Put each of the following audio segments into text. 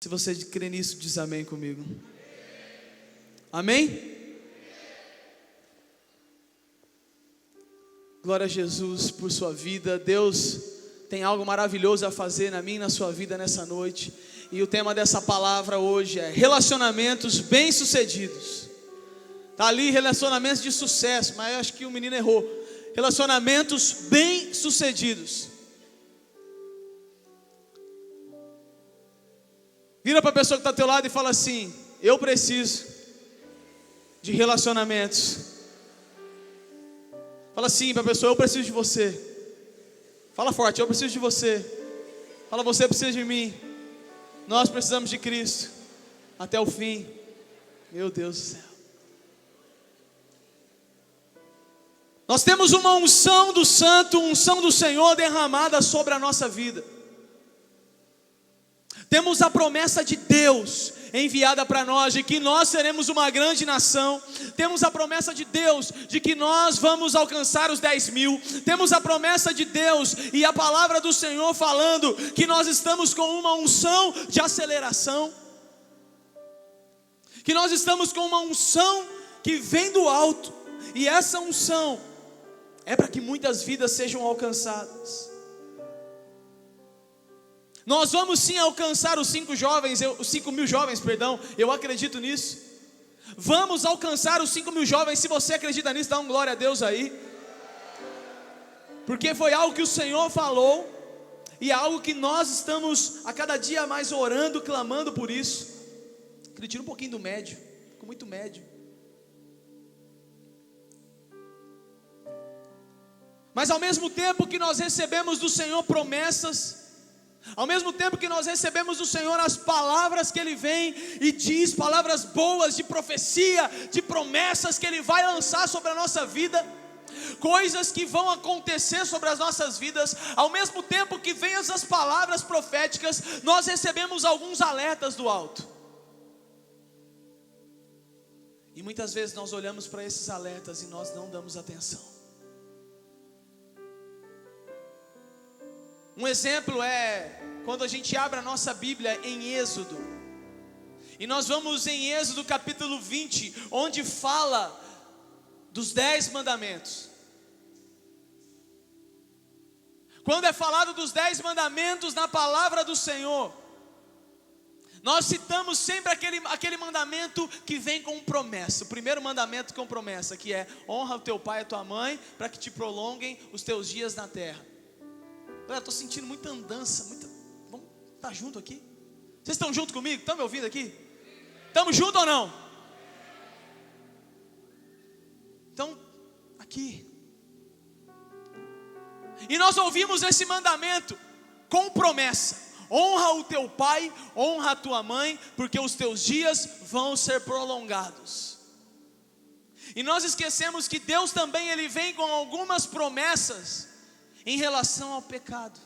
Se você crê nisso, diz amém comigo. Amém? Glória a Jesus por sua vida. Deus tem algo maravilhoso a fazer na minha e na sua vida nessa noite. E o tema dessa palavra hoje é relacionamentos bem-sucedidos. Está ali relacionamentos de sucesso, mas eu acho que o menino errou. Relacionamentos bem-sucedidos. Vira para a pessoa que está ao teu lado e fala assim: eu preciso de relacionamentos. Fala assim para a pessoa: eu preciso de você. Fala forte: eu preciso de você. Fala: você precisa de mim. Nós precisamos de Cristo até o fim. Meu Deus do céu. Nós temos uma unção do Santo, unção do Senhor derramada sobre a nossa vida. Temos a promessa de Deus enviada para nós, de que nós seremos uma grande nação. Temos a promessa de Deus, de que nós vamos alcançar os 10.000. Temos a promessa de Deus e a palavra do Senhor falando que nós estamos com uma unção de aceleração. Que nós estamos com uma unção que vem do alto. E essa unção é para que muitas vidas sejam alcançadas. Nós vamos sim alcançar os 5 mil jovens, eu acredito nisso. Vamos alcançar os 5 mil jovens. Se você acredita nisso, dá um glória a Deus aí. Porque foi algo que o Senhor falou, e é algo que nós estamos a cada dia mais orando, clamando por isso. Tira um pouquinho do médio, ficou muito médio. Mas ao mesmo tempo que nós recebemos do Senhor promessas, ao mesmo tempo que nós recebemos do Senhor as palavras que Ele vem e diz, palavras boas de profecia, de promessas que Ele vai lançar sobre a nossa vida, coisas que vão acontecer sobre as nossas vidas, ao mesmo tempo que vem essas palavras proféticas, nós recebemos alguns alertas do alto. E muitas vezes nós olhamos para esses alertas e nós não damos atenção. Um exemplo é quando a gente abre a nossa Bíblia em Êxodo. E nós vamos em Êxodo capítulo 20, onde fala dos 10 mandamentos. Quando é falado dos 10 mandamentos na palavra do Senhor, nós citamos sempre aquele mandamento que vem com promessa. O primeiro mandamento com promessa, que é: honra o teu pai e a tua mãe, para que te prolonguem os teus dias na terra. Eu estou sentindo muita andança, vamos estar junto aqui? Vocês estão junto comigo? Estão me ouvindo aqui? Estamos juntos ou não? Então, aqui. E nós ouvimos esse mandamento com promessa: honra o teu pai, honra a tua mãe, porque os teus dias vão ser prolongados. E nós esquecemos que Deus também Ele vem com algumas promessas em relação ao pecado.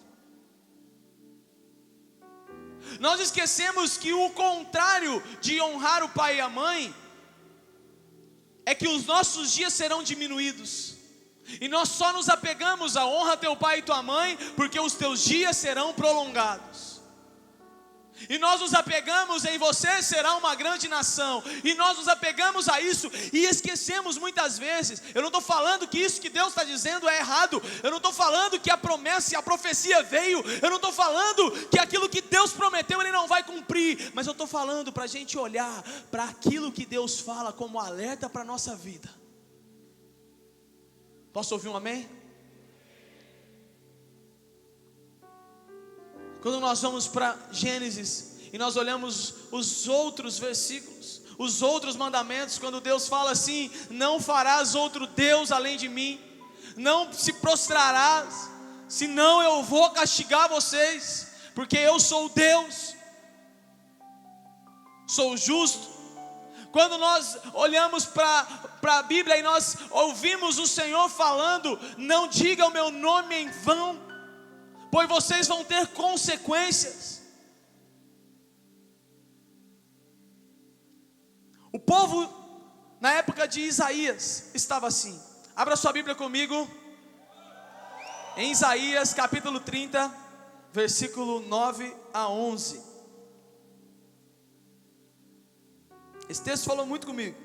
Nós esquecemos que o contrário de honrar o pai e a mãe é que os nossos dias serão diminuídos. E nós só nos apegamos a honra teu pai e tua mãe porque os teus dias serão prolongados. E nós nos apegamos em você será uma grande nação. E nós nos apegamos a isso e esquecemos muitas vezes. Eu não estou falando que isso que Deus está dizendo é errado. Eu não estou falando que a promessa e a profecia veio. Eu não estou falando que aquilo que Deus prometeu Ele não vai cumprir. Mas eu estou falando para a gente olhar para aquilo que Deus fala como alerta para a nossa vida. Posso ouvir um amém? Quando nós vamos para Gênesis e nós olhamos os outros versículos, os outros mandamentos, quando Deus fala assim: não farás outro Deus além de mim, não se prostrarás, senão eu vou castigar vocês, porque eu sou Deus, sou justo. Quando nós olhamos para a Bíblia e nós ouvimos o Senhor falando: não diga o meu nome em vão, pois vocês vão ter consequências. O povo na época de Isaías estava assim. Abra sua Bíblia comigo em Isaías capítulo 30, versículo 9 a 11. Esse texto falou muito comigo,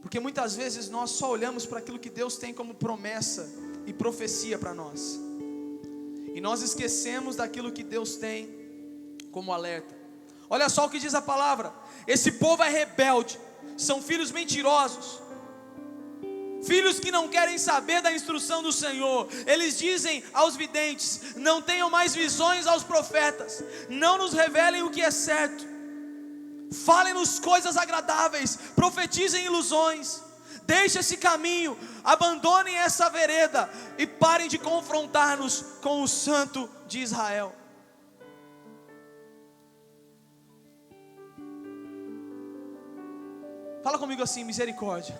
porque muitas vezes nós só olhamos para aquilo que Deus tem como promessa e profecia para nós, e nós esquecemos daquilo que Deus tem como alerta. Olha só o que diz a palavra: esse povo é rebelde, são filhos mentirosos, filhos que não querem saber da instrução do Senhor. Eles dizem aos videntes: não tenham mais visões, aos profetas, não nos revelem o que é certo, falem-nos coisas agradáveis, profetizem ilusões. Deixe esse caminho, abandonem essa vereda e parem de confrontar-nos com o Santo de Israel. Fala comigo assim: misericórdia.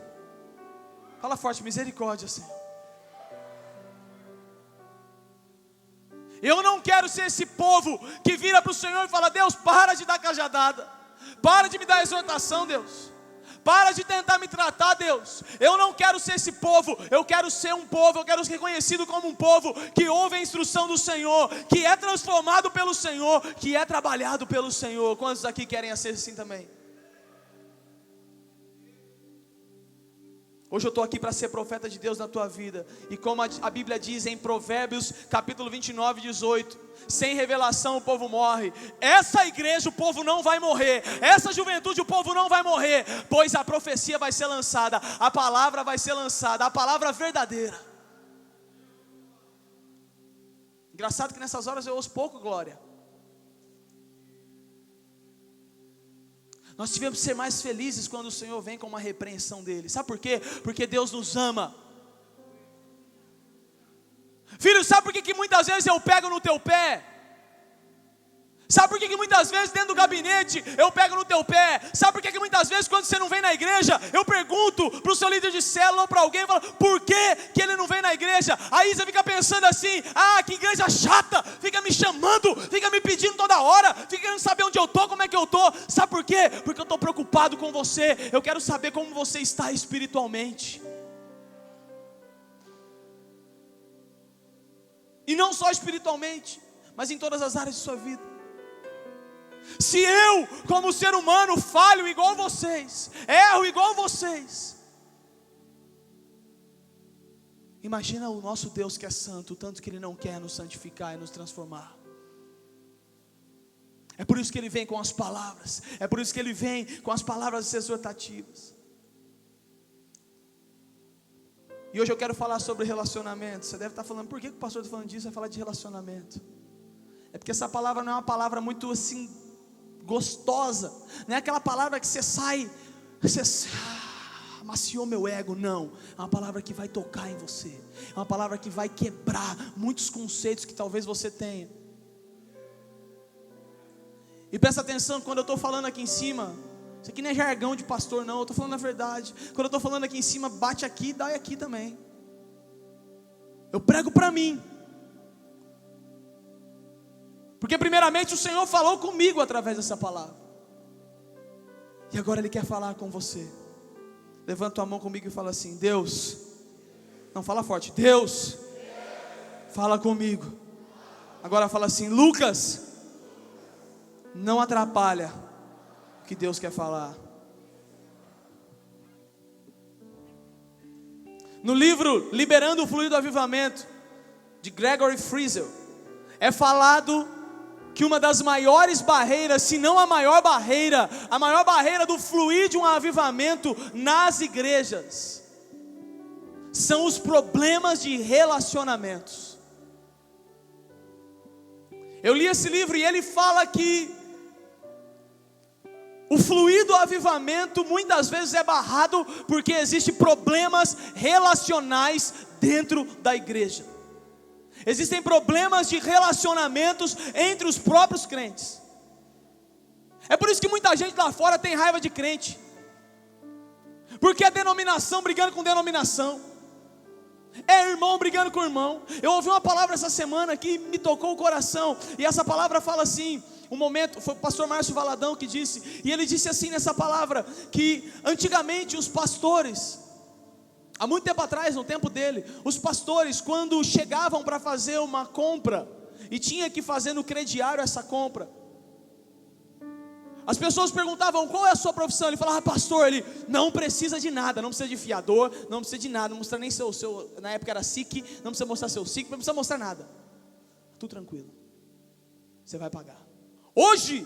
Fala forte: misericórdia, Senhor. Eu não quero ser esse povo que vira para o Senhor e fala: Deus, para de dar cajadada, para de me dar exortação, Deus, para de tentar me tratar, Deus. Eu não quero ser esse povo. Eu quero ser um povo, eu quero ser reconhecido como um povo que ouve a instrução do Senhor, que é transformado pelo Senhor, que é trabalhado pelo Senhor. Quantos aqui querem ser assim também? Hoje eu estou aqui para ser profeta de Deus na tua vida. E como a Bíblia diz em Provérbios capítulo 29, 18: sem revelação o povo morre. Essa igreja o povo não vai morrer, essa juventude o povo não vai morrer, pois a profecia vai ser lançada, a palavra vai ser lançada, a palavra verdadeira. Engraçado que nessas horas eu ouço pouco glória. Nós tivemos que ser mais felizes quando o Senhor vem com uma repreensão dele. Sabe por quê? Porque Deus nos ama. Filho, sabe por que muitas vezes eu pego no teu pé? Sabe por que muitas vezes dentro do gabinete eu pego no teu pé? Sabe por que muitas vezes quando você não vem na igreja, eu pergunto para o seu líder de célula ou para alguém, falo, por que ele não vem na igreja? Aí você fica pensando assim: ah, que igreja chata, fica me chamando, fica me pedindo toda hora, fica querendo saber onde eu estou, como é que eu estou. Sabe por quê? Porque eu estou preocupado com você. Eu quero saber como você está espiritualmente. E não só espiritualmente, mas em todas as áreas de sua vida. Se eu, como ser humano, falho igual vocês, erro igual vocês, imagina o nosso Deus que é santo, tanto que Ele não quer nos santificar e nos transformar. É por isso que Ele vem com as palavras, é por isso que Ele vem com as palavras exortativas. E hoje eu quero falar sobre relacionamento. Você deve estar falando: por que o pastor está falando disso? Vai falar de relacionamento. É porque essa palavra não é uma palavra muito assim gostosa, não é aquela palavra que você sai, você amaciou meu ego. Não, é uma palavra que vai tocar em você, é uma palavra que vai quebrar muitos conceitos que talvez você tenha. E presta atenção, quando eu estou falando aqui em cima, isso aqui não é jargão de pastor não, eu estou falando a verdade. Quando eu estou falando aqui em cima, bate aqui, dói aqui também. Eu prego para mim, porque primeiramente o Senhor falou comigo através dessa palavra, e agora Ele quer falar com você. Levanta a mão comigo e fala assim: Deus, não, fala forte, Deus, fala comigo. Agora fala assim: Lucas, não atrapalha o que Deus quer falar. No livro Liberando o Fluido do Avivamento, de Gregory Friesel, é falado que uma das maiores barreiras, se não a maior barreira do fluir de um avivamento nas igrejas, são os problemas de relacionamentos. Eu li esse livro e ele fala que o fluir do avivamento muitas vezes é barrado porque existem problemas relacionais dentro da igreja. Existem problemas de relacionamentos entre os próprios crentes. É por isso que muita gente lá fora tem raiva de crente, porque é denominação brigando com denominação, é irmão brigando com irmão. Eu ouvi uma palavra essa semana que me tocou o coração, e essa palavra fala assim, um momento, foi o pastor Márcio Valadão que disse, e ele disse assim nessa palavra, que antigamente os pastores, há muito tempo atrás, no tempo dele, os pastores, quando chegavam para fazer uma compra, e tinha que fazer no crediário essa compra, As pessoas perguntavam: qual é a sua profissão? Ele falava: pastor. Ele: não precisa de nada, não precisa de fiador, não precisa de nada, não precisa nem seu na época era SIC, não precisa mostrar seu SIC, não precisa mostrar nada. Tudo tranquilo, você vai pagar. Hoje,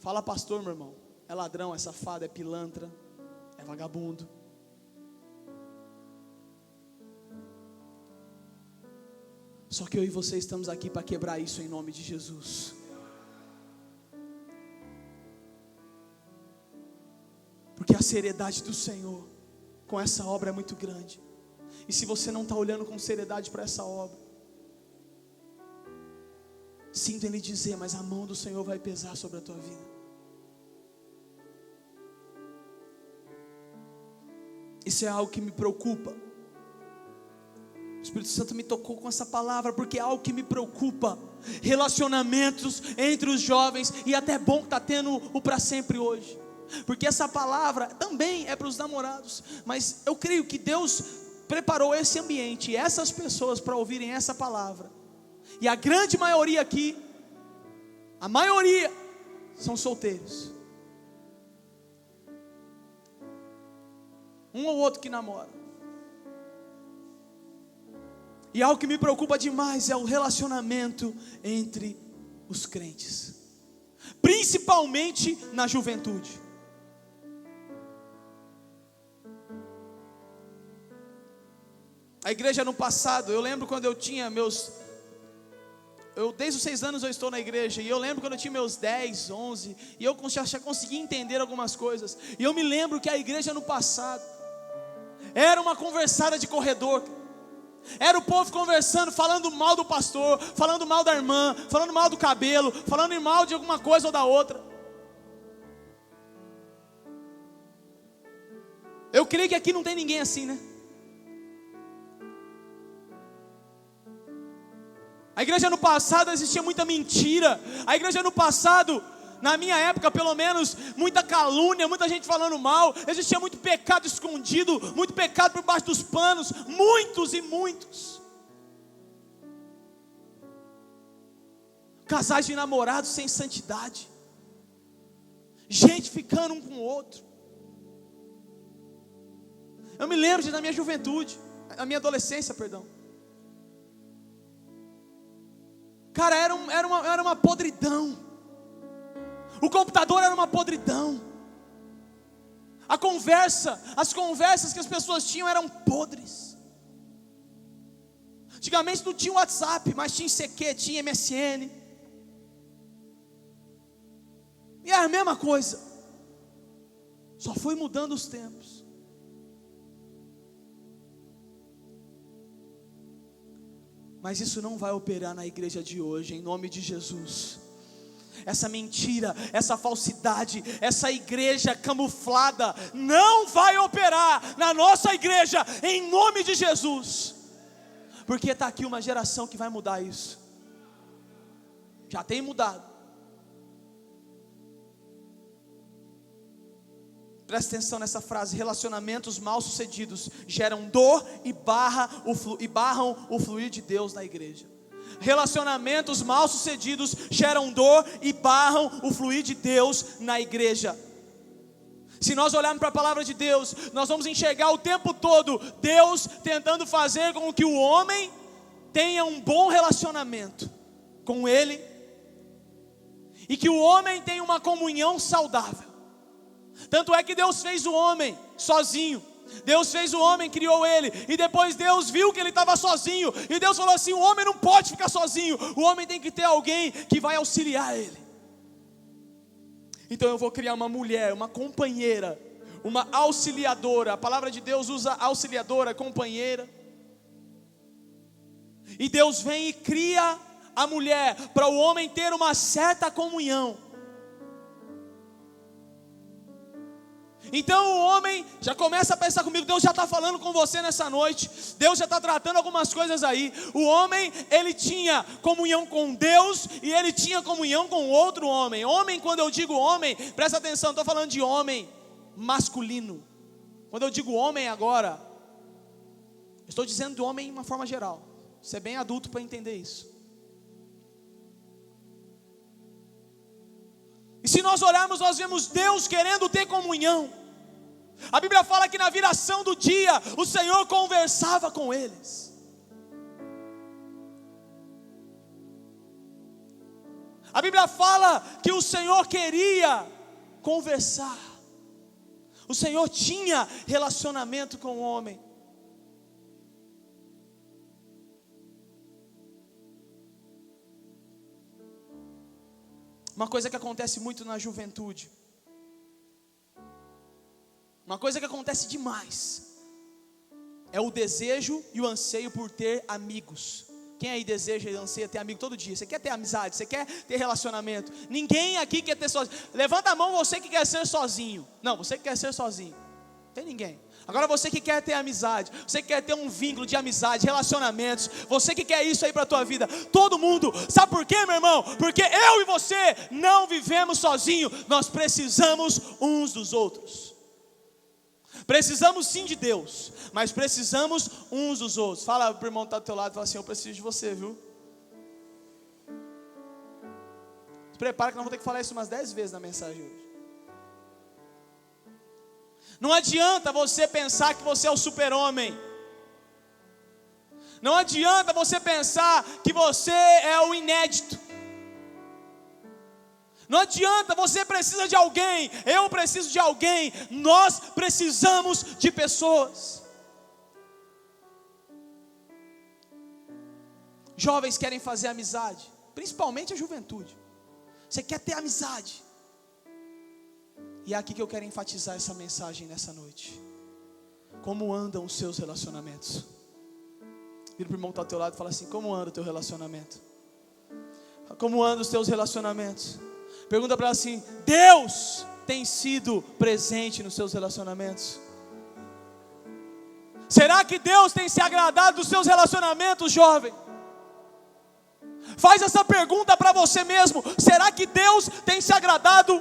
fala pastor, meu irmão, é ladrão, é safado, é pilantra, é vagabundo. Só que eu e você estamos aqui para quebrar isso em nome de Jesus. Porque a seriedade do Senhor com essa obra é muito grande. E se você não está olhando com seriedade para essa obra, sinto Ele dizer, mas a mão do Senhor vai pesar sobre a tua vida. Isso é algo que me preocupa. O Espírito Santo me tocou com essa palavra, porque é algo que me preocupa. Relacionamentos entre os jovens, e até bom que está tendo o para sempre hoje, porque essa palavra também é para os namorados, mas eu creio que Deus preparou esse ambiente, essas pessoas para ouvirem essa palavra, e a grande maioria aqui, a maioria, são solteiros, um ou outro que namora. E algo que me preocupa demais é o relacionamento entre os crentes, principalmente na juventude. A igreja no passado, eu lembro quando eu tinha desde os 6 anos eu estou na igreja, e eu lembro quando eu tinha meus 10, 11, e eu já conseguia entender algumas coisas, e eu me lembro que a igreja no passado, era uma conversada de corredor, era o povo conversando, falando mal do pastor, falando mal da irmã, falando mal do cabelo, falando mal de alguma coisa ou da outra. Eu creio que aqui não tem ninguém assim, né? A igreja no passado existia muita mentira. A igreja no passado, na minha época pelo menos, muita calúnia, muita gente falando mal. Existia muito pecado escondido, muito pecado por baixo dos panos, muitos e muitos. Casais de namorados sem santidade, gente ficando um com o outro. Eu me lembro na minha juventude, na minha adolescência, perdão. Cara, era uma podridão. O computador era uma podridão. As conversas que as pessoas tinham eram podres. Antigamente não tinha WhatsApp, mas tinha ICQ, tinha MSN. E era a mesma coisa. Só foi mudando os tempos. Mas isso não vai operar na igreja de hoje, em nome de Jesus. Essa mentira, essa falsidade, essa igreja camuflada não vai operar na nossa igreja, em nome de Jesus. Porque está aqui uma geração que vai mudar isso. Já tem mudado. Presta atenção nessa frase: relacionamentos mal sucedidos geram dor e barram o fluir de Deus na igreja. Relacionamentos mal sucedidos geram dor e barram o fluir de Deus na igreja. Se nós olharmos para a palavra de Deus, nós vamos enxergar o tempo todo Deus tentando fazer com que o homem tenha um bom relacionamento com Ele, e que o homem tenha uma comunhão saudável. Tanto é que Deus fez o homem sozinho. Deus fez o homem, criou ele, e depois Deus viu que ele estava sozinho, e Deus falou assim: o homem não pode ficar sozinho, o homem tem que ter alguém que vai auxiliar ele. Então eu vou criar uma mulher, uma companheira, uma auxiliadora. A palavra de Deus usa auxiliadora, companheira. E Deus vem e cria a mulher para o homem ter uma certa comunhão. Então o homem já começa a pensar comigo: Deus já está falando com você nessa noite, Deus já está tratando algumas coisas aí. O homem, ele tinha comunhão com Deus, e ele tinha comunhão com outro homem. Homem, quando eu digo homem, presta atenção, estou falando de homem masculino. Quando eu digo homem agora, estou dizendo de homem de uma forma geral. Você é bem adulto para entender isso. E Se nós olharmos, nós vemos Deus querendo ter comunhão. A Bíblia fala que na viração do dia, o Senhor conversava com eles. A Bíblia fala que o Senhor queria conversar. O Senhor tinha relacionamento com o homem. Uma coisa que acontece muito na juventude, uma coisa que acontece demais, é o desejo e o anseio por ter amigos. Quem aí deseja e anseia ter amigo todo dia? Você quer ter amizade, você quer ter relacionamento? Ninguém aqui quer ter sozinho. Levanta a mão você que quer ser sozinho. Não, você que quer ser sozinho. Não tem ninguém. Agora você que quer ter amizade, você que quer ter um vínculo de amizade, relacionamentos, você que quer isso aí para a tua vida, todo mundo, sabe por quê, meu irmão? Porque eu e você não vivemos sozinhos, nós precisamos uns dos outros. Precisamos sim de Deus, mas precisamos uns dos outros. Fala para o irmão que está do teu lado, fala assim: eu preciso de você, viu? Se prepara que nós vamos ter que falar isso umas 10 vezes na mensagem hoje. Não adianta você pensar que você é o super-homem. Não adianta você pensar que você é o inédito. Não adianta, você precisa de alguém, eu preciso de alguém, nós precisamos de pessoas. Jovens querem fazer amizade, principalmente a juventude. Você quer ter amizade. E é aqui que eu quero enfatizar essa mensagem nessa noite. Como andam os seus relacionamentos? Vira para o irmão que está ao teu lado e fala assim: como anda o teu relacionamento? Como andam os teus relacionamentos? Pergunta para ela assim: Deus tem sido presente nos seus relacionamentos? Será que Deus tem se agradado dos seus relacionamentos, jovem? Faz essa pergunta para você mesmo: será que Deus tem se agradado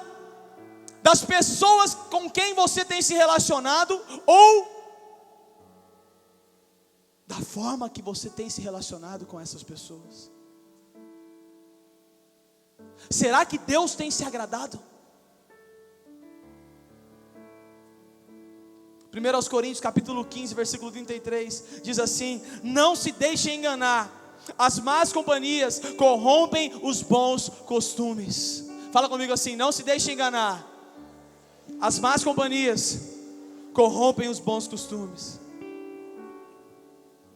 das pessoas com quem você tem se relacionado, ou da forma que você tem se relacionado com essas pessoas? Será que Deus tem se agradado? 1 Coríntios capítulo 15, versículo 33, diz assim: não se deixem enganar, as más companhias corrompem os bons costumes. Fala comigo assim: não se deixem enganar, as más companhias corrompem os bons costumes.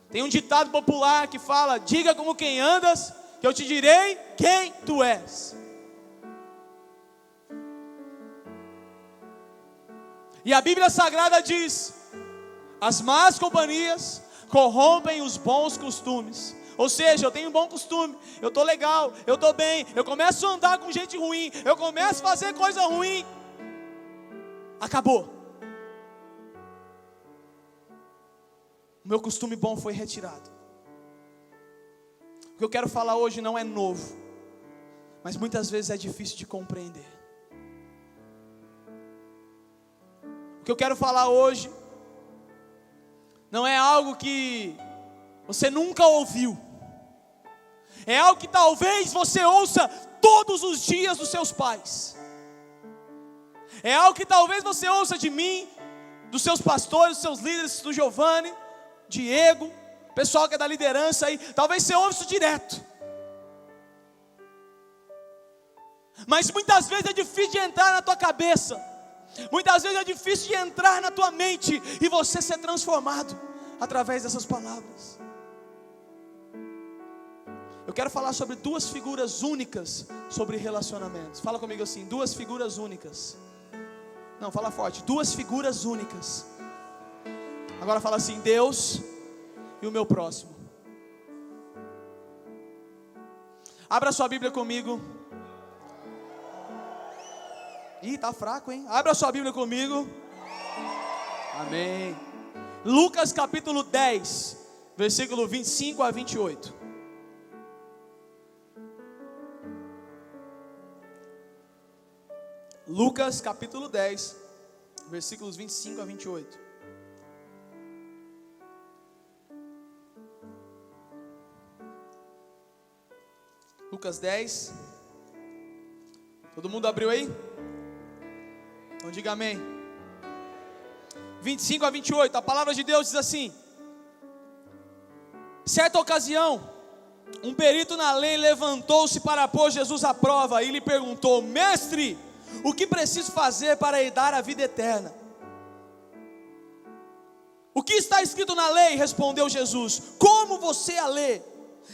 Tem um ditado popular que fala: diga como quem andas, que eu te direi quem tu és. E a Bíblia Sagrada diz: as más companhias corrompem os bons costumes. Ou seja, eu tenho um bom costume, eu estou legal, eu estou bem, eu começo a andar com gente ruim, eu começo a fazer coisa ruim, acabou. O meu costume bom foi retirado. O que eu quero falar hoje não é novo, mas muitas vezes é difícil de compreender. O que eu quero falar hoje não é algo que você nunca ouviu. É algo que talvez você ouça todos os dias dos seus pais. É algo que talvez você ouça de mim, dos seus pastores, dos seus líderes, do Giovanni, Diego, pessoal que é da liderança aí. Talvez você ouça isso direto. Mas muitas vezes é difícil de entrar na tua cabeça. Muitas vezes é difícil de entrar na tua mente e você ser transformado através dessas palavras. Eu quero falar sobre duas figuras únicas sobre relacionamentos. Fala comigo assim: duas figuras únicas. Não, fala forte: duas figuras únicas. Agora fala assim: Deus e o meu próximo. Abra sua Bíblia comigo. Ih, tá fraco, hein? Abra sua Bíblia comigo. Amém. Lucas capítulo 10, versículo 25 a 28. Lucas capítulo 10, versículos 25 a 28. Lucas 10, Todo mundo abriu aí? Então diga amém. 25 a 28, a palavra de Deus diz assim: certa ocasião, um perito na lei levantou-se para pôr Jesus à prova e lhe perguntou: mestre, o que preciso fazer para herdar a vida eterna? O que está escrito na lei? Respondeu Jesus. Como você a lê?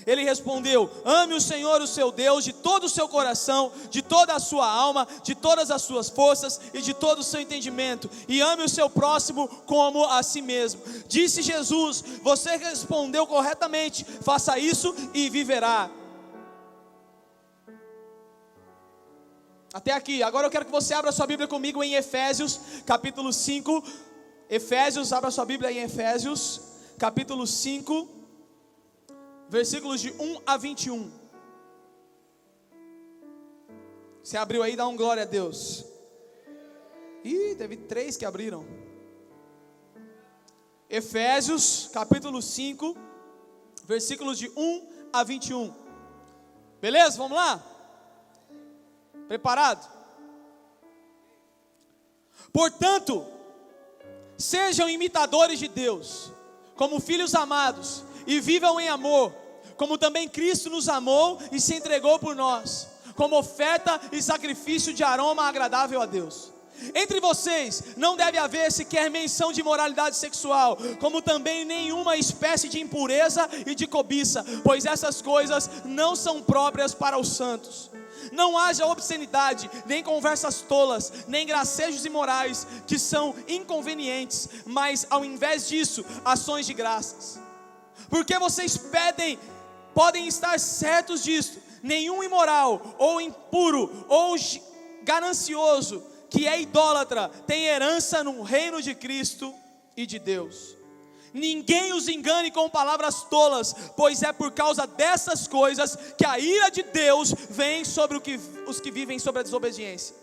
Ele respondeu: ame o Senhor, o seu Deus, de todo o seu coração, de toda a sua alma, de todas as suas forças e de todo o seu entendimento, e ame o seu próximo como a si mesmo. Disse Jesus: você respondeu corretamente, faça isso e viverá. Até aqui. Agora eu quero que você abra sua Bíblia comigo em Efésios capítulo 5. Efésios, abra sua Bíblia em Efésios capítulo 5, versículos de 1 a 21. Você abriu aí, dá um glória a Deus. Ih, teve 3 que abriram. Efésios capítulo 5, versículos de 1 a 21. Beleza? Vamos lá? Preparado? Portanto, sejam imitadores de Deus, como filhos amados, e vivam em amor, como também Cristo nos amou e se entregou por nós, como oferta e sacrifício de aroma agradável a Deus. Entre vocês não deve haver sequer menção de imoralidade sexual, como também nenhuma espécie de impureza e de cobiça, pois essas coisas não são próprias para os santos. Não haja obscenidade, nem conversas tolas, nem gracejos imorais, que são inconvenientes, mas ao invés disso, ações de graças. Porque vocês podem estar certos disto: nenhum imoral, ou impuro, ou ganancioso, que é idólatra, tem herança no reino de Cristo e de Deus. Ninguém os engane com palavras tolas, pois é por causa dessas coisas que a ira de Deus vem sobre os que vivem sobre a desobediência.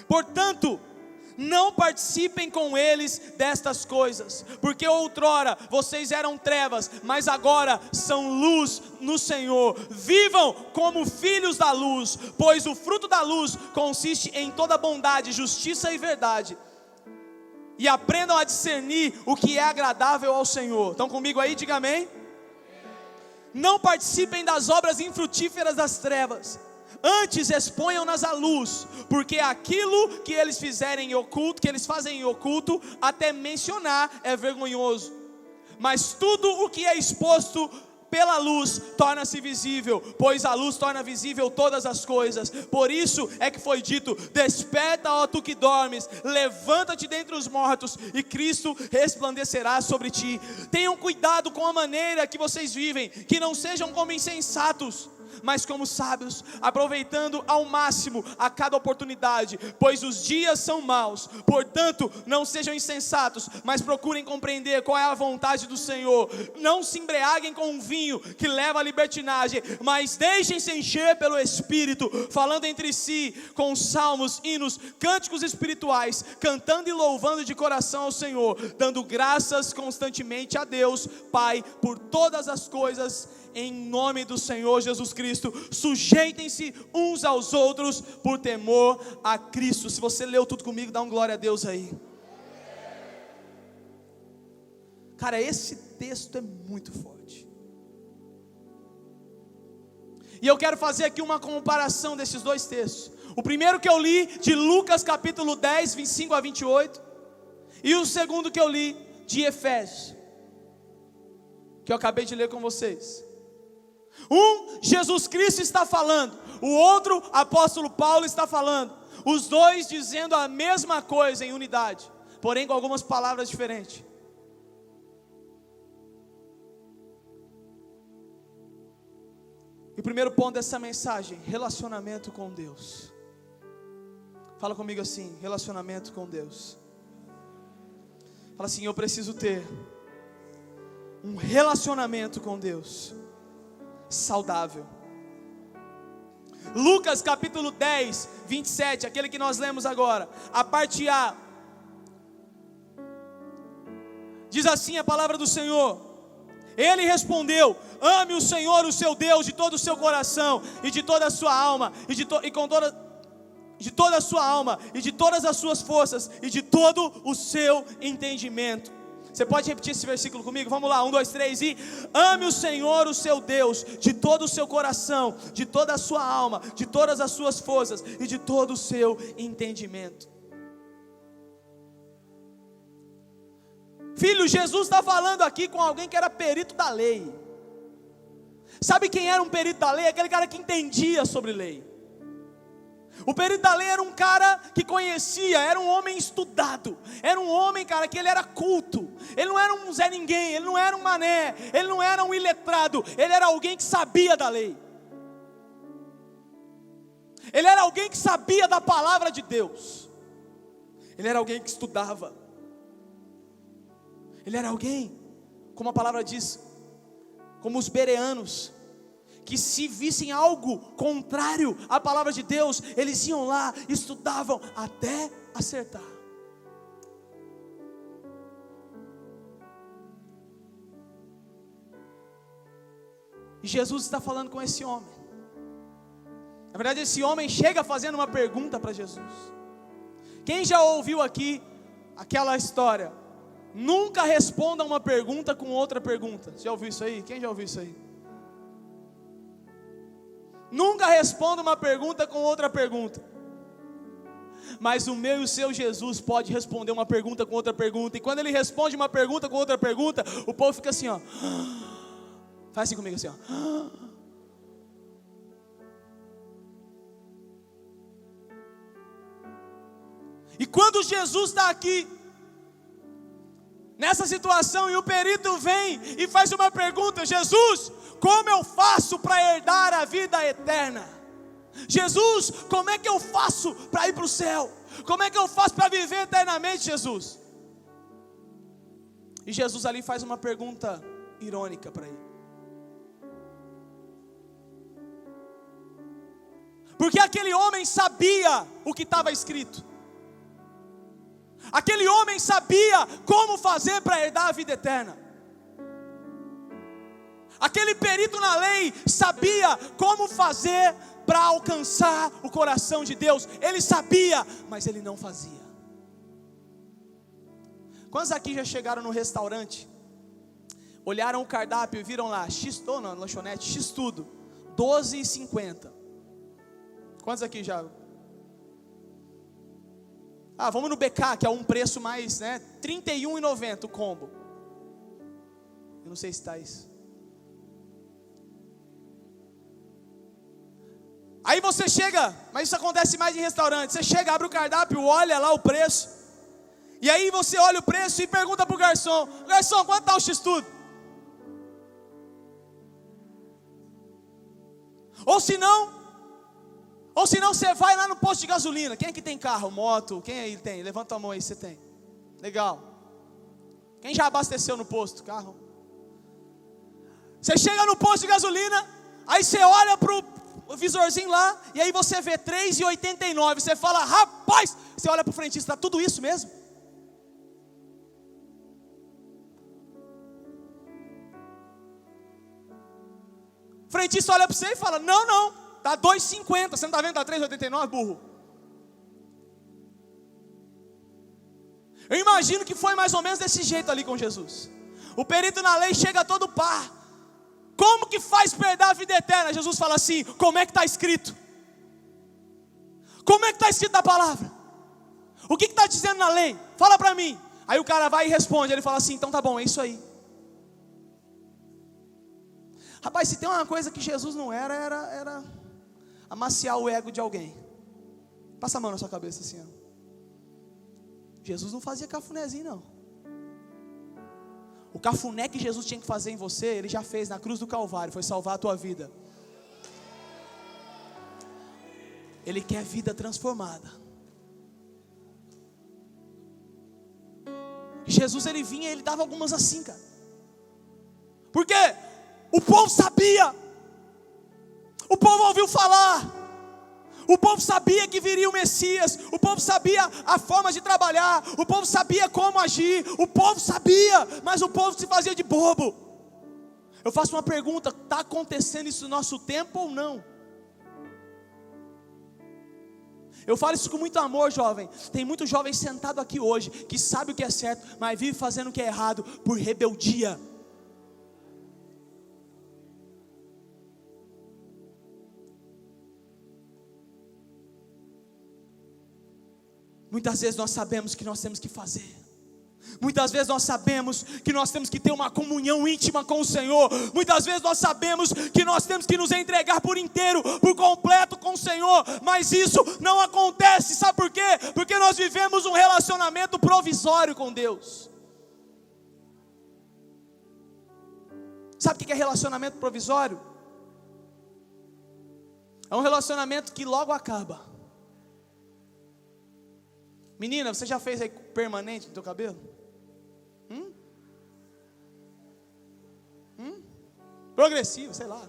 Portanto, não participem com eles destas coisas, porque outrora vocês eram trevas, mas agora são luz no Senhor. Vivam como filhos da luz, pois o fruto da luz consiste em toda bondade, justiça e verdade. E aprendam a discernir o que é agradável ao Senhor. Estão comigo aí? Diga amém. Não participem das obras infrutíferas das trevas, antes exponham-nas à luz, porque aquilo que eles fazem em oculto, até mencionar é vergonhoso. Mas tudo o que é exposto pela luz torna-se visível, pois a luz torna visível todas as coisas. Por isso é que foi dito: desperta, ó tu que dormes, levanta-te dentre os mortos, e Cristo resplandecerá sobre ti. Tenham cuidado com a maneira que vocês vivem, que não sejam como insensatos, mas como sábios, aproveitando ao máximo a cada oportunidade, pois os dias são maus. Portanto, não sejam insensatos, mas procurem compreender qual é a vontade do Senhor. Não se embriaguem com o vinho que leva à libertinagem, mas deixem-se encher pelo Espírito, falando entre si com salmos, hinos, cânticos espirituais, cantando e louvando de coração ao Senhor, dando graças constantemente a Deus Pai por todas as coisas, em nome do Senhor Jesus Cristo. Sujeitem-se uns aos outros por temor a Cristo. Se você leu tudo comigo, dá um glória a Deus aí. Cara, esse texto é muito forte. E eu quero fazer aqui uma comparação desses dois textos. O primeiro que eu li, de Lucas capítulo 10, 25 a 28. E o segundo que eu li, de Efésios, que eu acabei de ler com vocês. Jesus Cristo está falando, o outro, apóstolo Paulo, está falando. Os dois dizendo a mesma coisa em unidade, porém com algumas palavras diferentes. E o primeiro ponto dessa mensagem: relacionamento com Deus. Fala comigo assim: relacionamento com Deus. Fala assim: eu preciso ter um relacionamento com Deus saudável. Lucas capítulo 10, 27, aquele que nós lemos agora, a parte A, diz assim a palavra do Senhor: ele respondeu: ame o Senhor, o seu Deus, de todo o seu coração, e de toda a sua alma, de toda a sua alma, e de todas as suas forças, e de todo o seu entendimento. Você pode repetir esse versículo comigo? Vamos lá, 1, 2, 3, e ame o Senhor, o seu Deus, de todo o seu coração, de toda a sua alma, de todas as suas forças, e de todo o seu entendimento. Filho, Jesus está falando aqui com alguém que era perito da lei. Sabe quem era um perito da lei? Aquele cara que entendia sobre lei. O perito da lei era um cara que conhecia, era um homem estudado, era um homem, cara, que ele era culto. Ele não era um Zé Ninguém, ele não era um mané, ele não era um iletrado, ele era alguém que sabia da lei. Ele era alguém que sabia da palavra de Deus. Ele era alguém que estudava. Ele era alguém, como a palavra diz, como os bereanos, que se vissem algo contrário à palavra de Deus, eles iam lá, estudavam até acertar. E Jesus está falando com esse homem. Na verdade, esse homem chega fazendo uma pergunta para Jesus. Quem já ouviu aqui aquela história? Nunca responda uma pergunta com outra pergunta. Você já ouviu isso aí? Quem já ouviu isso aí? Nunca responda uma pergunta com outra pergunta. Mas o meu e o seu Jesus pode responder uma pergunta com outra pergunta. E quando ele responde uma pergunta com outra pergunta, o povo fica assim, ó. Faz assim comigo, assim, ó. E quando Jesus está aqui, nessa situação, e o perito vem e faz uma pergunta: Jesus, como eu faço para herdar a vida eterna? Jesus, como é que eu faço para ir para o céu? Como é que eu faço para viver eternamente, Jesus? E Jesus ali faz uma pergunta irônica para ele. Porque aquele homem sabia o que estava escrito. Aquele homem sabia como fazer para herdar a vida eterna. Aquele perito na lei sabia como fazer para alcançar o coração de Deus. Ele sabia, mas ele não fazia. Quantos aqui já chegaram no restaurante, olharam o cardápio e viram lá, ou não, lanchonete, X tudo, R$12,50. Quantos aqui já? Vamos no BK, que é um preço mais, né? R$31,90 o combo. Eu não sei se está isso. Aí você chega, mas isso acontece mais em restaurante. Você chega, abre o cardápio, olha lá o preço. E aí você olha o preço e pergunta para o garçom: garçom, quanto está o X-tudo? Ou se não, você vai lá no posto de gasolina. Quem aqui tem carro, moto? Quem aí tem? Levanta a mão aí, você tem. Legal. Quem já abasteceu no posto? Carro. Você chega no posto de gasolina, aí você olha para o visorzinho lá, e aí você vê R$3,89. Você fala: rapaz, você olha para o frentista, está tudo isso mesmo? O frentista olha para você e fala: não, está R$2,50, você não está vendo, está R$3,89, burro. Eu imagino que foi mais ou menos desse jeito ali com Jesus. O perito na lei chega todo pá: como que faz para herdar a vida eterna? Jesus fala assim: como é que está escrito? Como é que está escrito na palavra? O que está dizendo na lei? Fala para mim. Aí o cara vai e responde, ele fala assim: então tá bom, é isso aí. Rapaz, se tem uma coisa que Jesus não era amaciar o ego de alguém. Passa a mão na sua cabeça assim, ó. Jesus não fazia cafunézinho, não. O cafuné que Jesus tinha que fazer em você, Ele já fez na cruz do Calvário. Foi salvar a tua vida. Ele quer vida transformada. Jesus, Ele vinha e Ele dava algumas assim, cara. Por quê? O povo sabia. O povo ouviu falar. O povo sabia que viria o Messias. O povo sabia a forma de trabalhar. O povo sabia como agir. O povo sabia, mas o povo se fazia de bobo. Eu faço uma pergunta: está acontecendo isso no nosso tempo ou não? Eu falo isso com muito amor, jovem. Tem muito jovem sentado aqui hoje que sabe o que é certo, mas vive fazendo o que é errado por rebeldia. Muitas vezes nós sabemos o que nós temos que fazer. Muitas vezes nós sabemos que nós temos que ter uma comunhão íntima com o Senhor. Muitas vezes nós sabemos que nós temos que nos entregar por inteiro, por completo com o Senhor. Mas isso não acontece, sabe por quê? Porque nós vivemos um relacionamento provisório com Deus. Sabe o que é relacionamento provisório? É um relacionamento que logo acaba. Menina, você já fez aí permanente no teu cabelo? Progressivo, sei lá.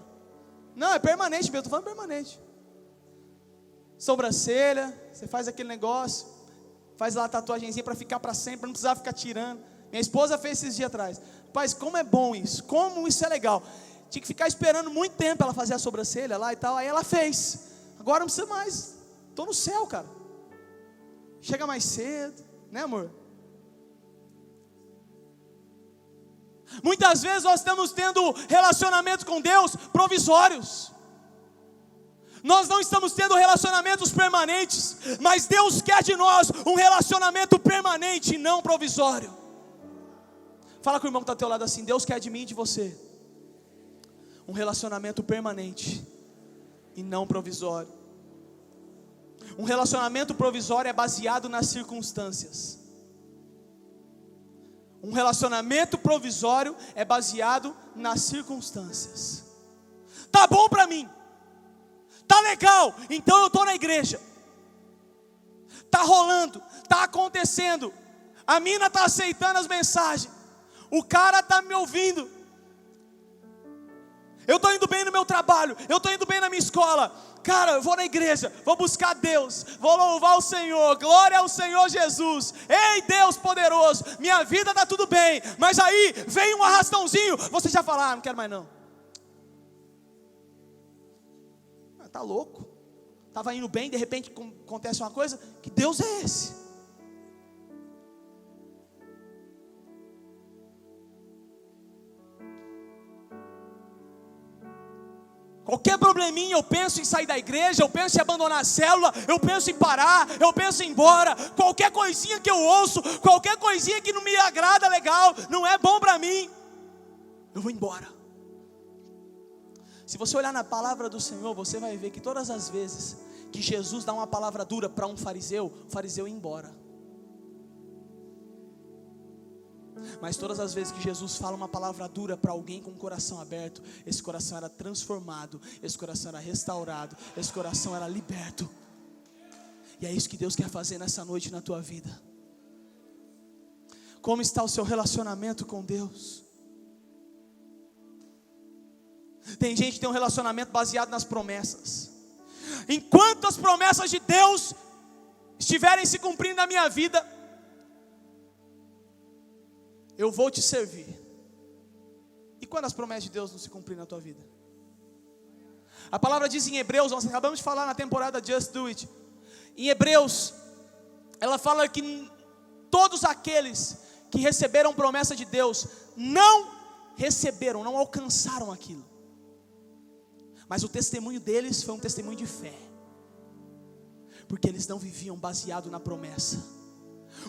Não, é permanente mesmo, eu estou falando permanente. Sobrancelha, você faz aquele negócio, faz lá a tatuagenzinha para ficar para sempre, não precisar ficar tirando. Minha esposa fez esses dias atrás. Rapaz, como é bom isso, como isso é legal. Tinha que ficar esperando muito tempo ela fazer a sobrancelha lá e tal, aí ela fez. Agora não precisa mais, estou no céu, cara. Chega mais cedo, né, amor? Muitas vezes nós estamos tendo relacionamentos com Deus provisórios. Nós não estamos tendo relacionamentos permanentes, mas Deus quer de nós um relacionamento permanente e não provisório. Fala com o irmão que está ao teu lado assim: Deus quer de mim e de você um relacionamento permanente e não provisório. Um relacionamento provisório é baseado nas circunstâncias. Um relacionamento provisório é baseado nas circunstâncias. Tá bom para mim, tá legal, então eu estou na igreja. Tá rolando, tá acontecendo. A mina tá aceitando as mensagens. O cara tá me ouvindo. Eu estou indo bem no meu trabalho, eu estou indo bem na minha escola. Cara, eu vou na igreja, vou buscar Deus, vou louvar o Senhor, glória ao Senhor Jesus. Ei, Deus poderoso, minha vida está tudo bem. Mas aí vem um arrastãozinho, você já fala: não quero mais não. Tá louco? Estava indo bem, de repente acontece uma coisa. Que Deus é esse? Qualquer probleminha, eu penso em sair da igreja, eu penso em abandonar a célula, eu penso em parar, eu penso em ir embora. Qualquer coisinha que eu ouço, qualquer coisinha que não me agrada legal, não é bom para mim, eu vou embora. Se você olhar na palavra do Senhor, você vai ver que todas as vezes que Jesus dá uma palavra dura para um fariseu, o fariseu ia embora. Mas todas as vezes que Jesus fala uma palavra dura para alguém com o coração aberto, esse coração era transformado, esse coração era restaurado, esse coração era liberto. E é isso que Deus quer fazer nessa noite na tua vida. Como está o seu relacionamento com Deus? Tem gente que tem um relacionamento baseado nas promessas. Enquanto as promessas de Deus estiverem se cumprindo na minha vida, eu vou te servir. E quando as promessas de Deus não se cumprirem na tua vida? A palavra diz em Hebreus, nós acabamos de falar na temporada Just Do It. Em Hebreus, ela fala que todos aqueles que receberam promessa de Deus, não receberam, não alcançaram aquilo. Mas o testemunho deles foi um testemunho de fé. Porque eles não viviam baseado na promessa.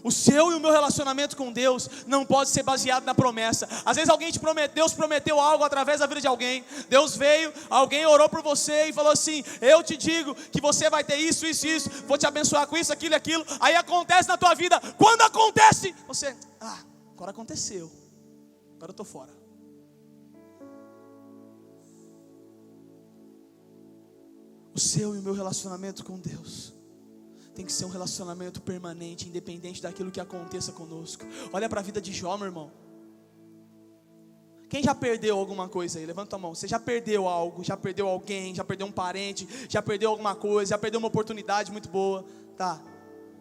O seu e o meu relacionamento com Deus não pode ser baseado na promessa. Às vezes Deus prometeu algo através da vida de alguém. Deus veio, alguém orou por você e falou assim: eu te digo que você vai ter isso, isso, isso, vou te abençoar com isso, aquilo e aquilo. Aí acontece na tua vida. Quando acontece, você, agora aconteceu, agora eu estou fora. O seu e o meu relacionamento com Deus tem que ser um relacionamento permanente, independente daquilo que aconteça conosco. Olha para a vida de Jó, meu irmão. Quem já perdeu alguma coisa aí? Levanta a mão. Você já perdeu algo, já perdeu alguém, já perdeu um parente, já perdeu alguma coisa, já perdeu uma oportunidade muito boa. Tá,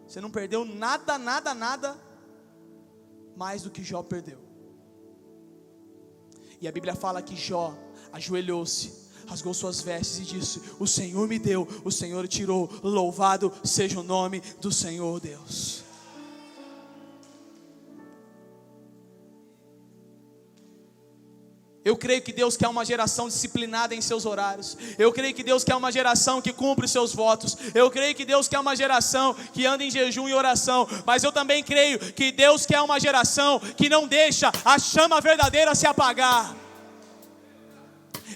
você não perdeu nada mais do que Jó perdeu. E a Bíblia fala que Jó ajoelhou-se, rasgou suas vestes e disse: o Senhor me deu, o Senhor tirou, louvado seja o nome do Senhor Deus. Eu creio que Deus quer uma geração disciplinada em seus horários. Eu creio que Deus quer uma geração que cumpre seus votos. Eu creio que Deus quer uma geração que anda em jejum e oração. Mas eu também creio que Deus quer uma geração que não deixa a chama verdadeira se apagar.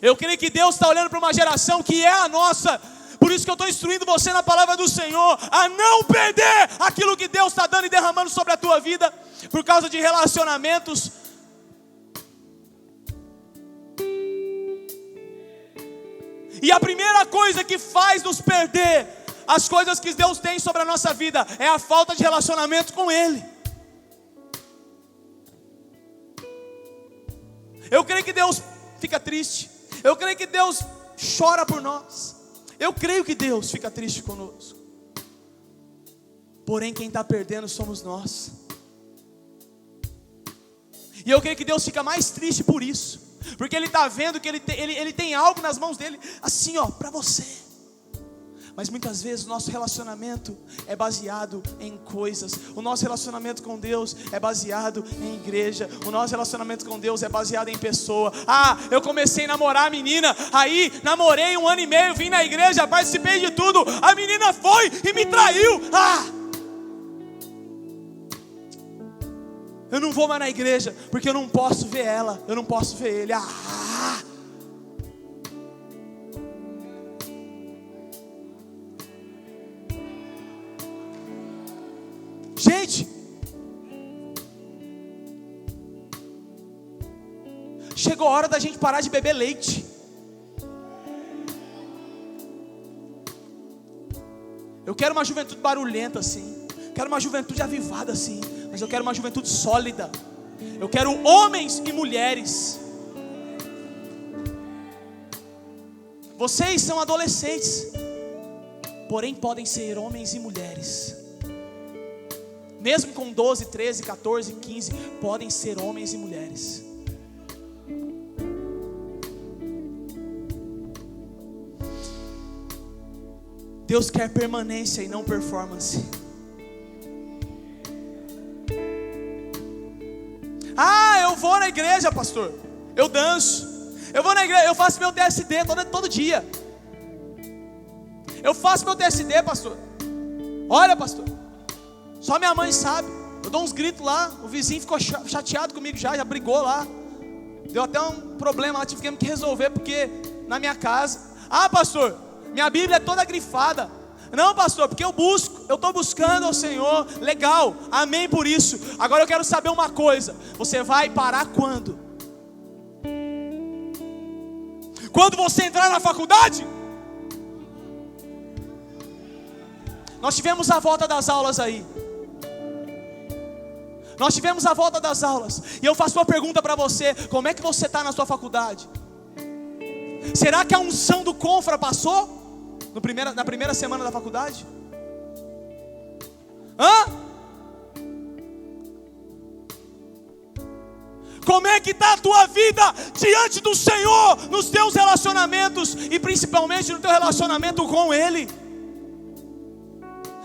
Eu creio que Deus está olhando para uma geração que é a nossa. Por isso que eu estou instruindo você na palavra do Senhor a não perder aquilo que Deus está dando e derramando sobre a tua vida por causa de relacionamentos. E a primeira coisa que faz nos perder as coisas que Deus tem sobre a nossa vida é a falta de relacionamento com Ele. Eu creio que Deus fica triste. Eu creio que Deus chora por nós. Eu creio que Deus fica triste conosco. Porém, quem está perdendo somos nós. E eu creio que Deus fica mais triste por isso. Porque Ele está vendo que ele tem algo nas mãos dele, assim ó, para você. Mas muitas vezes o nosso relacionamento é baseado em coisas. O nosso relacionamento com Deus é baseado em igreja. O nosso relacionamento com Deus é baseado em pessoa. Ah, eu comecei a namorar a menina, aí namorei 1 ano e meio, vim na igreja, participei de tudo. A menina foi e me traiu. Eu não vou mais na igreja, porque eu não posso ver ela, eu não posso ver ele. Gente, chegou a hora da gente parar de beber leite. Eu quero uma juventude barulhenta assim, quero uma juventude avivada assim, mas eu quero uma juventude sólida. Eu quero homens e mulheres. Vocês são adolescentes, porém podem ser homens e mulheres. Mesmo com 12, 13, 14, 15, podem ser homens e mulheres. Deus quer permanência e não performance. Eu vou na igreja, pastor. Eu danço. Eu vou na igreja, eu faço meu TSD todo dia. Eu faço meu TSD, pastor. Olha, pastor, só minha mãe sabe. Eu dou uns gritos lá. O vizinho ficou chateado comigo já brigou lá. Deu até um problema lá, tivemos que resolver, porque na minha casa. Pastor, minha Bíblia é toda grifada. Não, pastor, porque eu estou buscando ao Senhor. Legal, amém por isso. Agora eu quero saber uma coisa: você vai parar quando? Quando você entrar na faculdade? Nós tivemos a volta das aulas aí. Nós tivemos a volta das aulas. E eu faço uma pergunta para você: como é que você está na sua faculdade? Será que a unção do Confra passou? Na primeira semana da faculdade? Como é que está a tua vida diante do Senhor, nos teus relacionamentos e principalmente no teu relacionamento com Ele?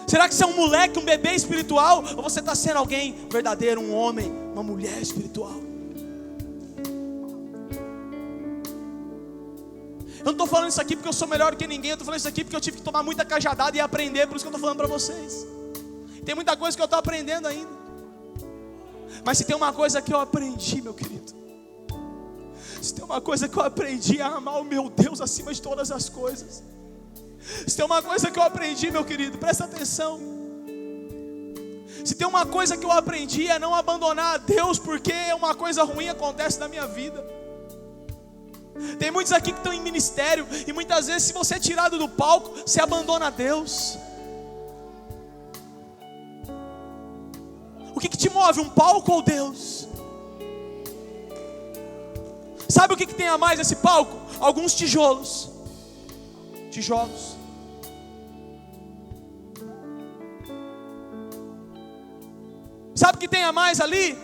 Será que você é um moleque, um bebê espiritual, ou você está sendo alguém verdadeiro, um homem, uma mulher espiritual? Eu não estou falando isso aqui porque eu sou melhor do que ninguém. Eu estou falando isso aqui porque eu tive que tomar muita cajadada e aprender. Por isso que eu estou falando para vocês. Tem muita coisa que eu estou aprendendo ainda. Mas se tem uma coisa que eu aprendi, meu querido, se tem uma coisa que eu aprendi, é amar o meu Deus acima de todas as coisas. Se tem uma coisa que eu aprendi, meu querido, presta atenção. Se tem uma coisa que eu aprendi, é não abandonar a Deus porque uma coisa ruim acontece na minha vida. Tem muitos aqui que estão em ministério, e muitas vezes, se você é tirado do palco, você abandona a Deus. O que te move, um palco ou Deus? Sabe o que tem a mais nesse palco? Alguns tijolos. Sabe o que tem a mais ali?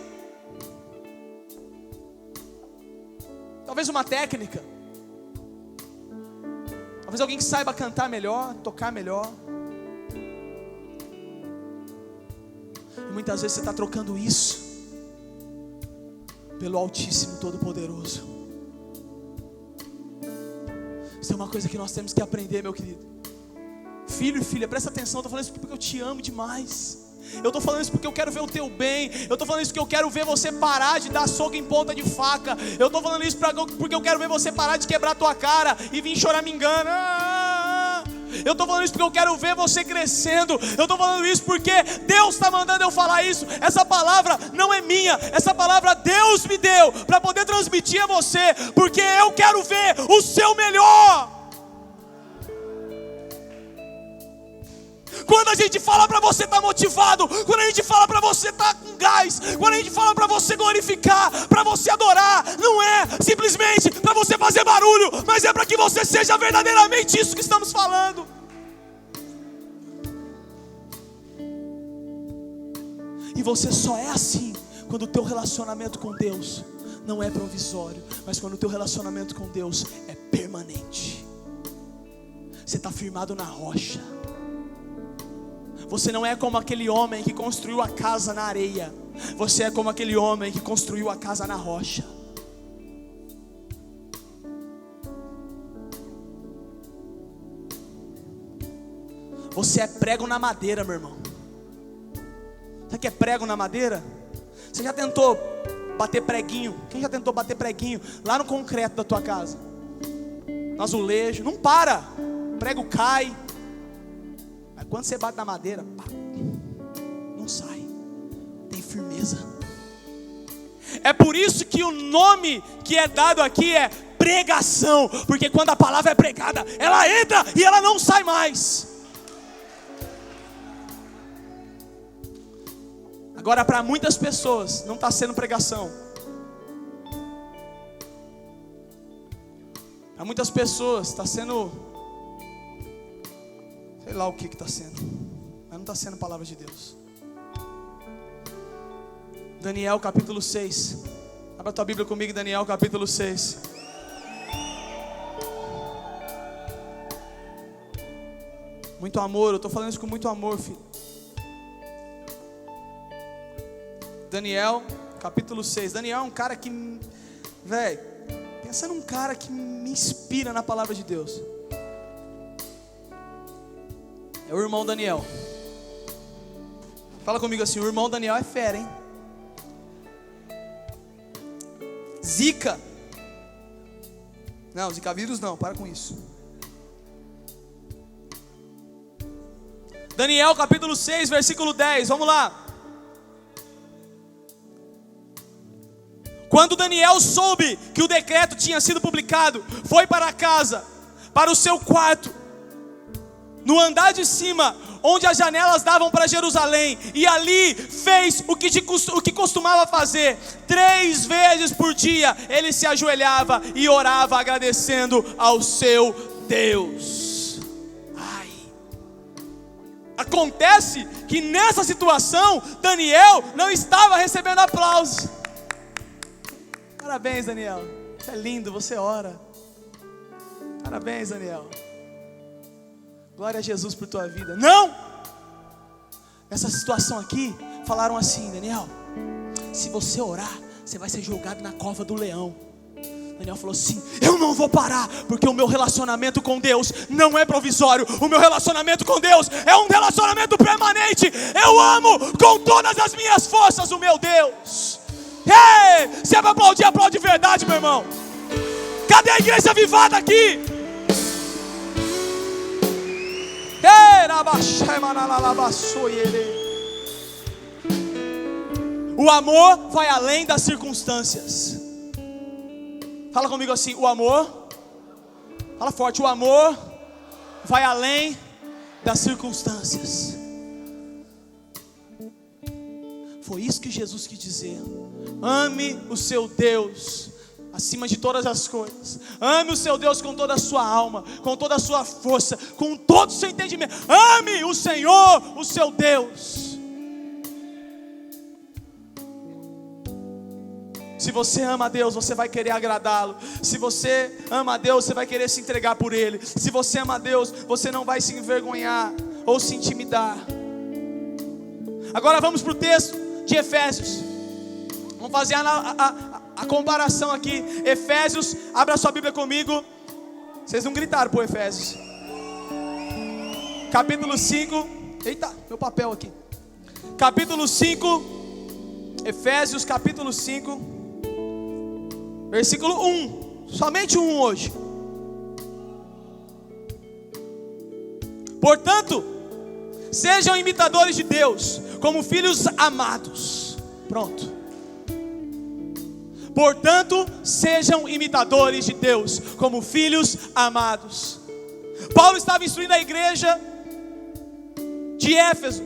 Talvez uma técnica. Talvez alguém que saiba cantar melhor, tocar melhor. E muitas vezes você está trocando isso pelo Altíssimo Todo-Poderoso. Isso é uma coisa que nós temos que aprender, meu querido. Filho e filha, presta atenção, eu estou falando isso porque eu te amo demais. Eu estou falando isso porque eu quero ver o teu bem. Eu estou falando isso porque eu quero ver você parar de dar soco em ponta de faca. Eu estou falando isso porque eu quero ver você parar de quebrar a tua cara e vir choramingando. Eu estou falando isso porque eu quero ver você crescendo. Eu estou falando isso porque Deus está mandando eu falar isso. Essa palavra não é minha, essa palavra Deus me deu para poder transmitir a você, porque eu quero ver o seu melhor. Quando a gente fala para você estar motivado, quando a gente fala para você estar com gás, quando a gente fala para você glorificar, para você adorar, não é simplesmente para você fazer barulho, mas é para que você seja verdadeiramente isso que estamos falando. E você só é assim quando o teu relacionamento com Deus não é provisório, mas quando o teu relacionamento com Deus é permanente. Você está firmado na rocha. Você não é como aquele homem que construiu a casa na areia. Você é como aquele homem que construiu a casa na rocha. Você é prego na madeira, meu irmão. Sabe o que é prego na madeira? Você já tentou bater preguinho? Quem já tentou bater preguinho lá no concreto da tua casa? No azulejo? Não para. O prego cai. Mas quando você bate na madeira, pá, não sai. Tem firmeza. É por isso que o nome que é dado aqui é pregação. Porque quando a palavra é pregada, ela entra e ela não sai mais. Agora, para muitas pessoas não está sendo pregação. Para muitas pessoas está sendo, sei lá o que está sendo, mas não está sendo palavra de Deus. Daniel capítulo 6. Abra a tua Bíblia comigo, Daniel capítulo 6. Muito amor, eu estou falando isso com muito amor, filho. Daniel capítulo 6. Daniel é um cara que, velho, pensa num cara que me inspira na palavra de Deus. É o irmão Daniel. Fala comigo assim, o irmão Daniel é fera, hein? Zica. Não, Zika vírus não, para com isso. Daniel capítulo 6, versículo 10, vamos lá. Quando Daniel soube que o decreto tinha sido publicado, foi para casa, para o seu quarto, no andar de cima, onde as janelas davam para Jerusalém, e ali fez o que costumava fazer. 3 vezes por dia ele se ajoelhava e orava agradecendo ao seu Deus. Ai. Acontece que nessa situação Daniel não estava recebendo aplausos. Parabéns, Daniel, você é lindo, você ora. Parabéns, Daniel. Glória a Jesus por tua vida. Não! Nessa situação aqui, falaram assim: Daniel, se você orar, você vai ser jogado na cova do leão. Daniel falou assim: eu não vou parar, porque o meu relacionamento com Deus não é provisório. O meu relacionamento com Deus é um relacionamento permanente. Eu amo com todas as minhas forças o meu Deus. Ei, se é para aplaudir, aplaude de verdade, meu irmão. Cadê a igreja avivada aqui? O amor vai além das circunstâncias. Fala comigo assim, o amor, fala forte, o amor vai além das circunstâncias. Foi isso que Jesus quis dizer. Ame o seu Deus acima de todas as coisas. Ame o seu Deus com toda a sua alma, com toda a sua força, com todo o seu entendimento. Ame o Senhor, o seu Deus. Se você ama a Deus, você vai querer agradá-lo. Se você ama a Deus, você vai querer se entregar por Ele. Se você ama a Deus, você não vai se envergonhar ou se intimidar. Agora vamos para o texto de Efésios. Vamos fazer a comparação aqui. Efésios, abra sua Bíblia comigo. Vocês não gritaram por Efésios. Capítulo 5. Eita, meu papel aqui. Capítulo 5. Efésios capítulo 5. Versículo 1. Somente 1 hoje. Portanto, sejam imitadores de Deus, como filhos amados. Pronto. Portanto, sejam imitadores de Deus, como filhos amados. Paulo estava instruindo a igreja de Éfeso,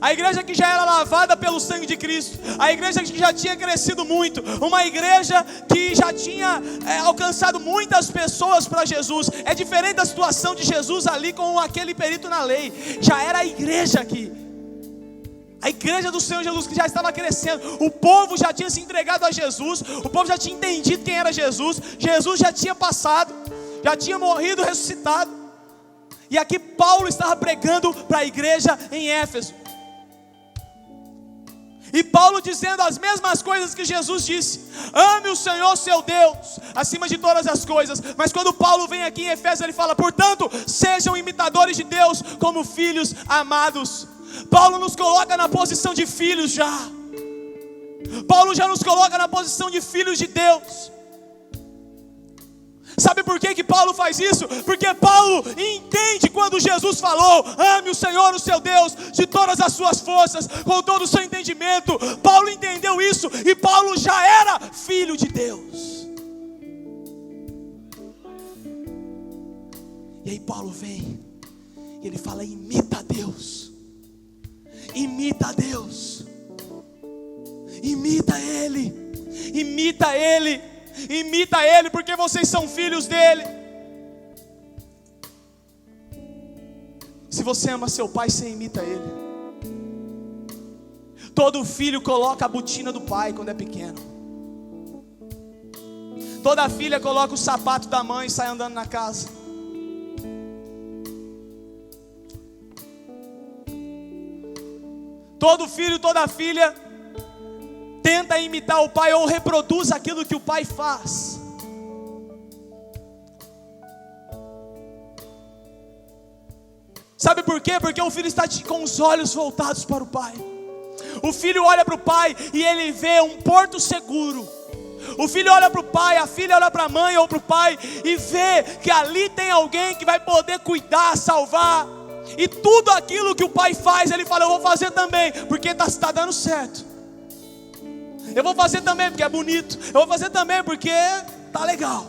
a igreja que já era lavada pelo sangue de Cristo, a igreja que já tinha crescido muito, uma igreja que já tinha alcançado muitas pessoas para Jesus. É diferente da situação de Jesus ali com aquele perito na lei. Já era a igreja aqui, a igreja do Senhor Jesus, que já estava crescendo. O povo já tinha se entregado a Jesus, o povo já tinha entendido quem era Jesus. Jesus já tinha passado, já tinha morrido, ressuscitado. E aqui Paulo estava pregando para a igreja em Éfeso. E Paulo dizendo as mesmas coisas que Jesus disse: ame o Senhor seu Deus acima de todas as coisas. Mas quando Paulo vem aqui em Efésios, ele fala: portanto, sejam imitadores de Deus como filhos amados. Paulo nos coloca na posição de filhos já. Paulo já nos coloca na posição de filhos de Deus. Sabe por que Paulo faz isso? Porque Paulo entende quando Jesus falou: ame o Senhor, o seu Deus, de todas as suas forças, com todo o seu entendimento. Paulo entendeu isso e Paulo já era filho de Deus. E aí Paulo vem e ele fala: imita a Deus. Imita a Deus. Imita Ele. Imita Ele. Imita Ele, porque vocês são filhos dEle. Se você ama seu pai, você imita Ele. Todo filho coloca a botina do pai quando é pequeno. Toda filha coloca o sapato da mãe e sai andando na casa. Todo filho, toda filha tenta imitar o pai ou reproduz aquilo que o pai faz. Sabe por quê? Porque o filho está com os olhos voltados para o pai. O filho olha para o pai e ele vê um porto seguro. O filho olha para o pai, a filha olha para a mãe ou para o pai e vê que ali tem alguém que vai poder cuidar, salvar. E tudo aquilo que o pai faz, ele fala: eu vou fazer também, porque está dando certo. Eu vou fazer também porque é bonito. Eu vou fazer também porque tá legal.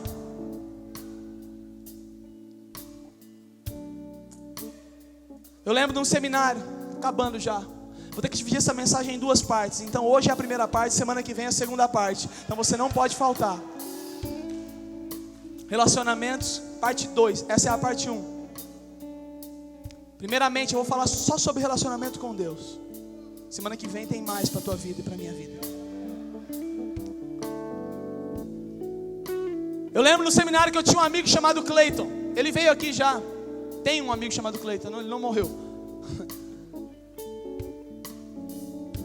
Eu lembro de um seminário, acabando já. Vou ter que dividir essa mensagem em 2 partes. Então hoje é a primeira parte, semana que vem é a segunda parte. Então você não pode faltar. Relacionamentos, parte 2. Essa é a parte 1. Primeiramente eu vou falar só sobre relacionamento com Deus. Semana que vem tem mais para a tua vida e para a minha vida. Eu lembro no seminário que eu tinha um amigo chamado Cleiton. Ele veio aqui já. Tem um amigo chamado Cleiton, ele não morreu.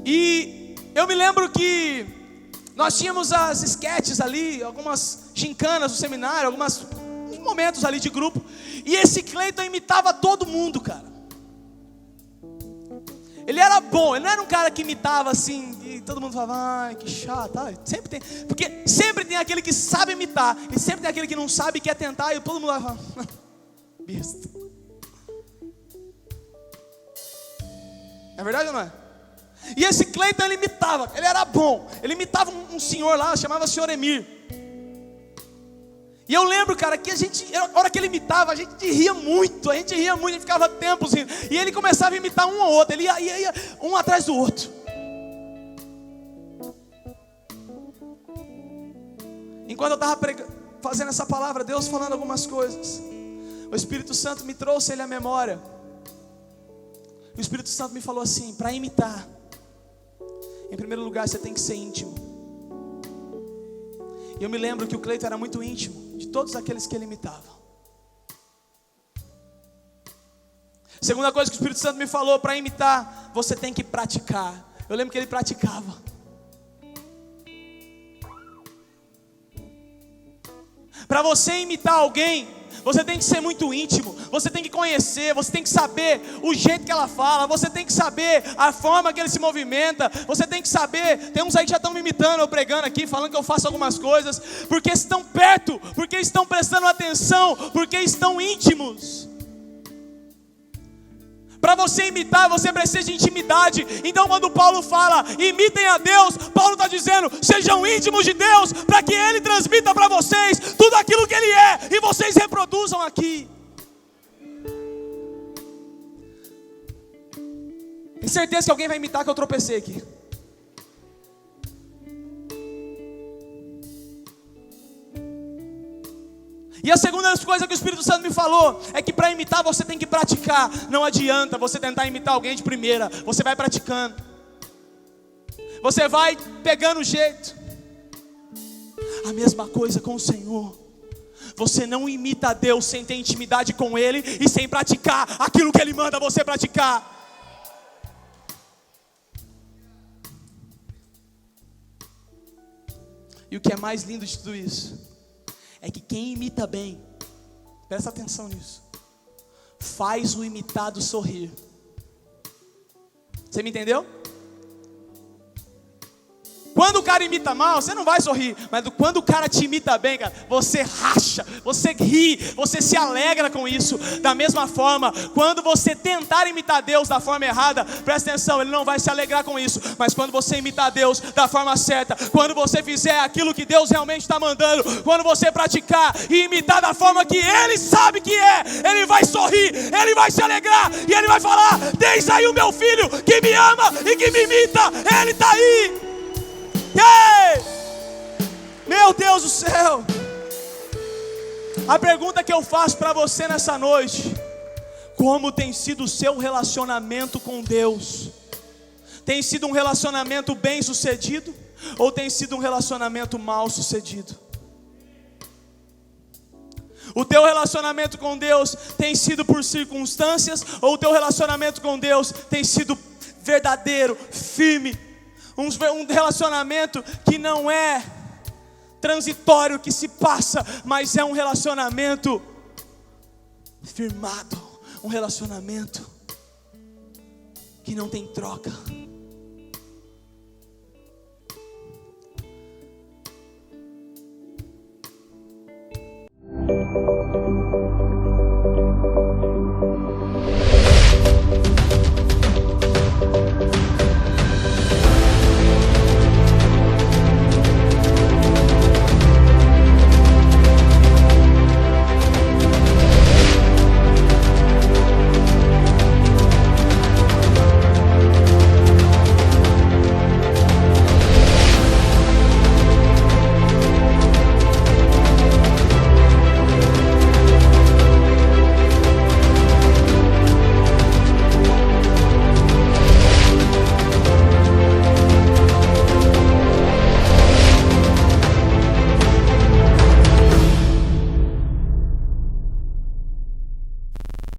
E eu me lembro que nós tínhamos as sketches ali, algumas gincanas no seminário, alguns momentos ali de grupo. E esse Cleiton imitava todo mundo, cara. Ele era bom, ele não era um cara que imitava assim, e todo mundo falava: ai, que chato. Sempre tem, porque sempre tem aquele que sabe imitar, e sempre tem aquele que não sabe e quer tentar, e todo mundo vai falar: besta. É verdade ou não é? E esse Cleiton, ele imitava, ele era bom. Ele imitava um senhor lá, chamava senhor Emir. E eu lembro, cara, que a hora que ele imitava, a gente ria muito, a gente ficava tempos rindo. E ele começava a imitar um ao outro, ele ia um atrás do outro. Enquanto eu estava fazendo essa palavra, Deus falando algumas coisas, o Espírito Santo me trouxe ele à memória. O Espírito Santo me falou assim: para imitar, em primeiro lugar você tem que ser íntimo. E eu me lembro que o Cleiton era muito íntimo de todos aqueles que ele imitava. Segunda coisa que o Espírito Santo me falou: para imitar, você tem que praticar. Eu lembro que ele praticava. Para você imitar alguém, você tem que ser muito íntimo, você tem que conhecer, você tem que saber o jeito que ela fala, você tem que saber a forma que ele se movimenta, você tem que saber. Tem uns aí que já estão me imitando, eu pregando aqui, falando que eu faço algumas coisas, porque estão perto, porque estão prestando atenção, porque estão íntimos. Para você imitar, você precisa de intimidade. Então quando Paulo fala, imitem a Deus, Paulo está dizendo, sejam íntimos de Deus, para que Ele transmita para vocês tudo aquilo que Ele é, e vocês reproduzam aqui. Tem certeza que alguém vai imitar que eu tropecei aqui. E a segunda coisa que o Espírito Santo me falou é que para imitar você tem que praticar. Não adianta você tentar imitar alguém de primeira. Você vai praticando. Você vai pegando o jeito. A mesma coisa com o Senhor. Você não imita a Deus sem ter intimidade com Ele e sem praticar aquilo que Ele manda você praticar. E o que é mais lindo de tudo isso é que quem imita bem, presta atenção nisso, faz o imitado sorrir. Você me entendeu? Quando o cara imita mal, você não vai sorrir. Mas quando o cara te imita bem, cara, você racha, você ri, você se alegra com isso. Da mesma forma, quando você tentar imitar Deus da forma errada, presta atenção, Ele não vai se alegrar com isso. Mas quando você imitar Deus da forma certa, quando você fizer aquilo que Deus realmente está mandando, quando você praticar e imitar da forma que Ele sabe que é, Ele vai sorrir, Ele vai se alegrar e Ele vai falar: "Eis aí o meu filho que me ama e que me imita, Ele está aí." Ei! Meu Deus do céu! A pergunta que eu faço para você nessa noite: como tem sido o seu relacionamento com Deus? Tem sido um relacionamento bem sucedido? Ou tem sido um relacionamento mal sucedido? O teu relacionamento com Deus tem sido por circunstâncias? Ou o teu relacionamento com Deus tem sido verdadeiro, firme? Um relacionamento que não é transitório, que se passa, mas é um relacionamento firmado, um relacionamento que não tem troca.